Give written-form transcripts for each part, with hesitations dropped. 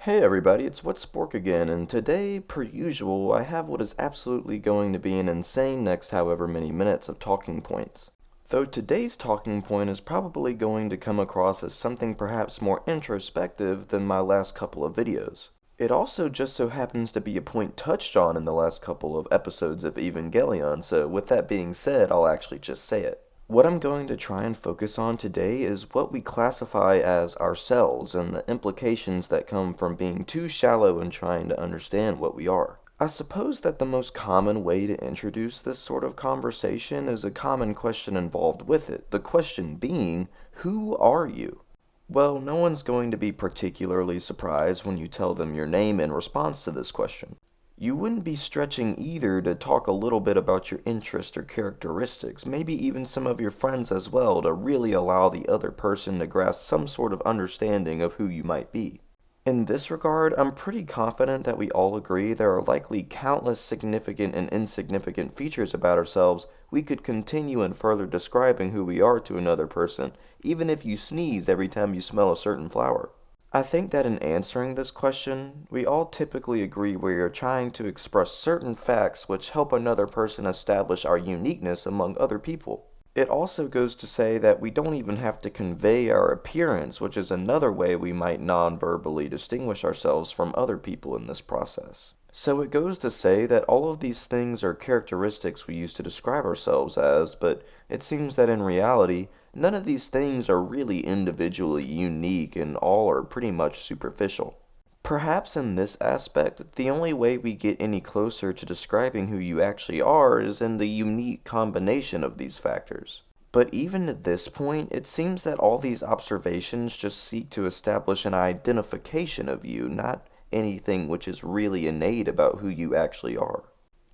Hey everybody, it's What's Spork again, and today, per usual, I have what is absolutely going to be an insane next however many minutes of talking points. Though today's talking point is probably going to come across as something perhaps more introspective than my last couple of videos. It also just so happens to be a point touched on in the last couple of episodes of Evangelion, so with that being said, I'll actually just say it. What I'm going to try and focus on today is what we classify as ourselves and the implications that come from being too shallow in trying to understand what we are. I suppose that the most common way to introduce this sort of conversation is a common question involved with it, the question being, who are you? Well, no one's going to be particularly surprised when you tell them your name in response to this question. You wouldn't be stretching either to talk a little bit about your interest or characteristics, maybe even some of your friends as well, to really allow the other person to grasp some sort of understanding of who you might be. In this regard, I'm pretty confident that we all agree there are likely countless significant and insignificant features about ourselves we could continue in further describing who we are to another person, even if you sneeze every time you smell a certain flower. I think that in answering this question, we all typically agree we are trying to express certain facts which help another person establish our uniqueness among other people. It also goes to say that we don't even have to convey our appearance, which is another way we might non-verbally distinguish ourselves from other people in this process. So it goes to say that all of these things are characteristics we use to describe ourselves as, but it seems that in reality, none of these things are really individually unique and all are pretty much superficial. Perhaps in this aspect, the only way we get any closer to describing who you actually are is in the unique combination of these factors. But even at this point, it seems that all these observations just seek to establish an identification of you, not anything which is really innate about who you actually are.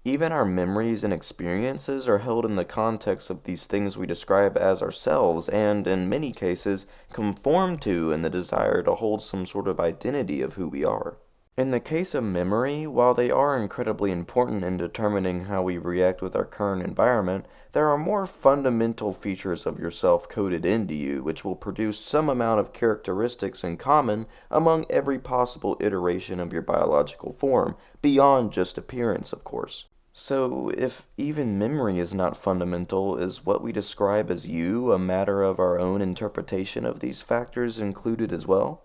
Even our memories and experiences are held in the context of these things we describe as ourselves and, in many cases, conform to in the desire to hold some sort of identity of who we are. In the case of memory, while they are incredibly important in determining how we react with our current environment, there are more fundamental features of yourself coded into you which will produce some amount of characteristics in common among every possible iteration of your biological form, beyond just appearance, of course. So, if even memory is not fundamental, is what we describe as you a matter of our own interpretation of these factors included as well?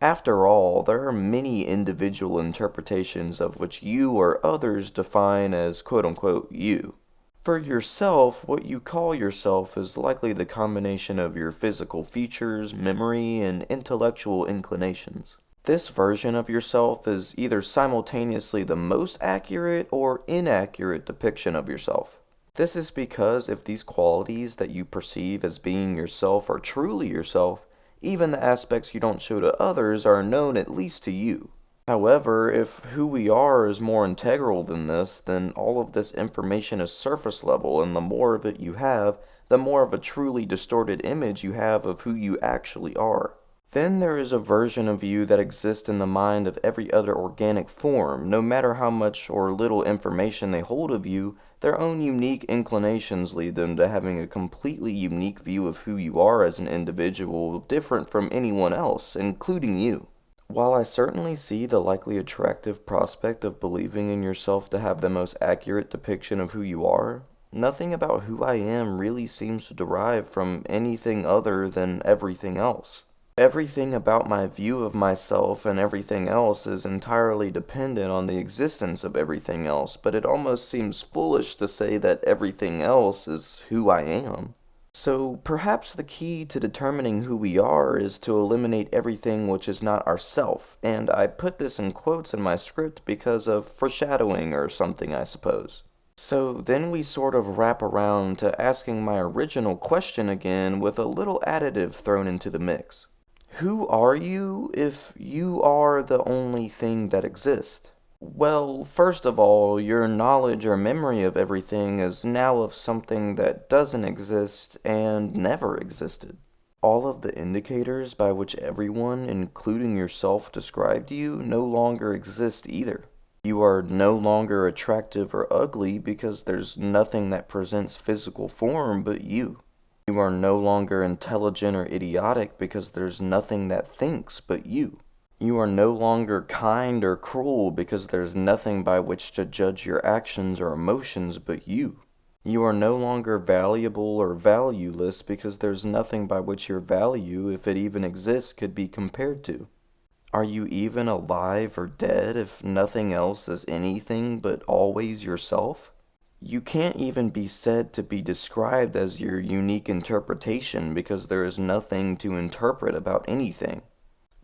After all, there are many individual interpretations of which you or others define as quote-unquote you. For yourself, what you call yourself is likely the combination of your physical features, memory, and intellectual inclinations. This version of yourself is either simultaneously the most accurate or inaccurate depiction of yourself. This is because if these qualities that you perceive as being yourself are truly yourself, even the aspects you don't show to others are known at least to you. However, if who we are is more integral than this, then all of this information is surface level, and the more of it you have, the more of a truly distorted image you have of who you actually are. Then there is a version of you that exists in the mind of every other organic form. No matter how much or little information they hold of you, their own unique inclinations lead them to having a completely unique view of who you are as an individual, different from anyone else, including you. While I certainly see the likely attractive prospect of believing in yourself to have the most accurate depiction of who you are, nothing about who I am really seems to derive from anything other than everything else. Everything about my view of myself and everything else is entirely dependent on the existence of everything else, but it almost seems foolish to say that everything else is who I am. So perhaps the key to determining who we are is to eliminate everything which is not ourself, and I put this in quotes in my script because of foreshadowing or something, I suppose. So then we sort of wrap around to asking my original question again with a little additive thrown into the mix. Who are you if you are the only thing that exists? Well, first of all, your knowledge or memory of everything is now of something that doesn't exist and never existed. All of the indicators by which everyone, including yourself, described you no longer exist either. You are no longer attractive or ugly because there's nothing that presents physical form but you. You are no longer intelligent or idiotic because there's nothing that thinks but you. You are no longer kind or cruel because there's nothing by which to judge your actions or emotions but you. You are no longer valuable or valueless because there's nothing by which your value, if it even exists, could be compared to. Are you even alive or dead if nothing else is anything but always yourself? You can't even be said to be described as your unique interpretation because there is nothing to interpret about anything.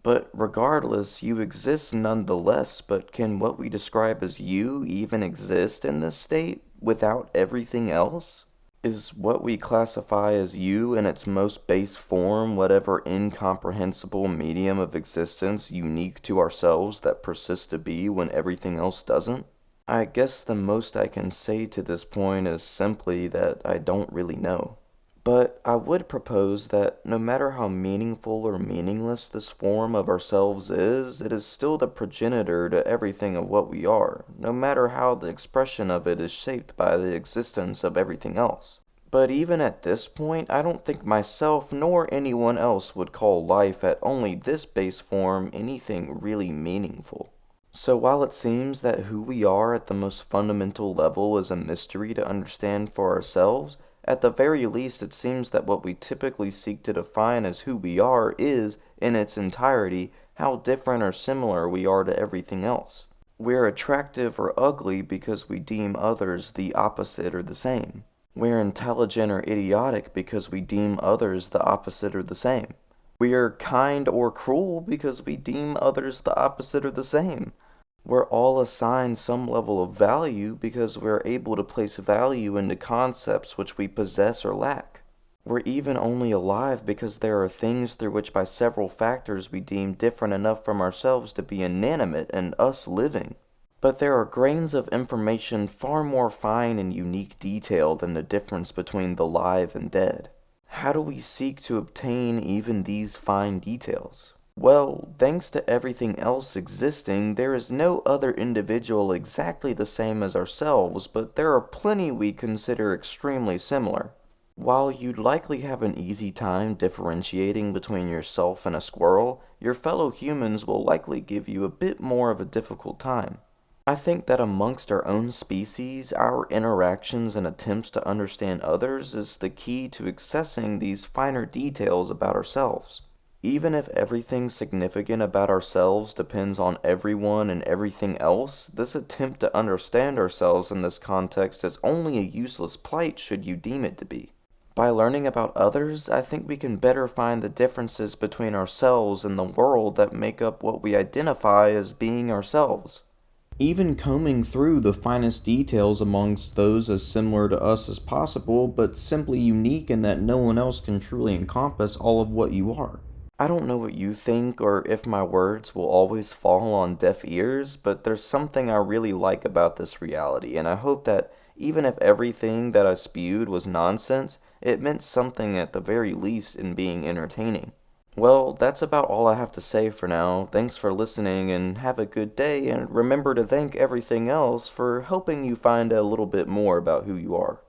But regardless, you exist nonetheless, but can what we describe as you even exist in this state without everything else? Is what we classify as you in its most base form whatever incomprehensible medium of existence unique to ourselves that persists to be when everything else doesn't? I guess the most I can say to this point is simply that I don't really know. But I would propose that no matter how meaningful or meaningless this form of ourselves is, it is still the progenitor to everything of what we are, no matter how the expression of it is shaped by the existence of everything else. But even at this point, I don't think myself nor anyone else would call life at only this base form anything really meaningful. So while it seems that who we are at the most fundamental level is a mystery to understand for ourselves, at the very least, it seems that what we typically seek to define as who we are is, in its entirety, how different or similar we are to everything else. We're attractive or ugly because we deem others the opposite or the same. We're intelligent or idiotic because we deem others the opposite or the same. We are kind or cruel because we deem others the opposite or the same. We're all assigned some level of value because we're able to place value into concepts which we possess or lack. We're even only alive because there are things through which by several factors we deem different enough from ourselves to be inanimate and us living. But there are grains of information far more fine and unique detail than the difference between the live and dead. How do we seek to obtain even these fine details? Well, thanks to everything else existing, there is no other individual exactly the same as ourselves, but there are plenty we consider extremely similar. While you'd likely have an easy time differentiating between yourself and a squirrel, your fellow humans will likely give you a bit more of a difficult time. I think that amongst our own species, our interactions and attempts to understand others is the key to accessing these finer details about ourselves. Even if everything significant about ourselves depends on everyone and everything else, this attempt to understand ourselves in this context is only a useless plight should you deem it to be. By learning about others, I think we can better find the differences between ourselves and the world that make up what we identify as being ourselves. Even combing through the finest details amongst those as similar to us as possible, but simply unique in that no one else can truly encompass all of what you are. I don't know what you think or if my words will always fall on deaf ears, but there's something I really like about this reality, and I hope that even if everything that I spewed was nonsense, it meant something at the very least in being entertaining. Well, that's about all I have to say for now. Thanks for listening and have a good day, and remember to thank everything else for helping you find a little bit more about who you are.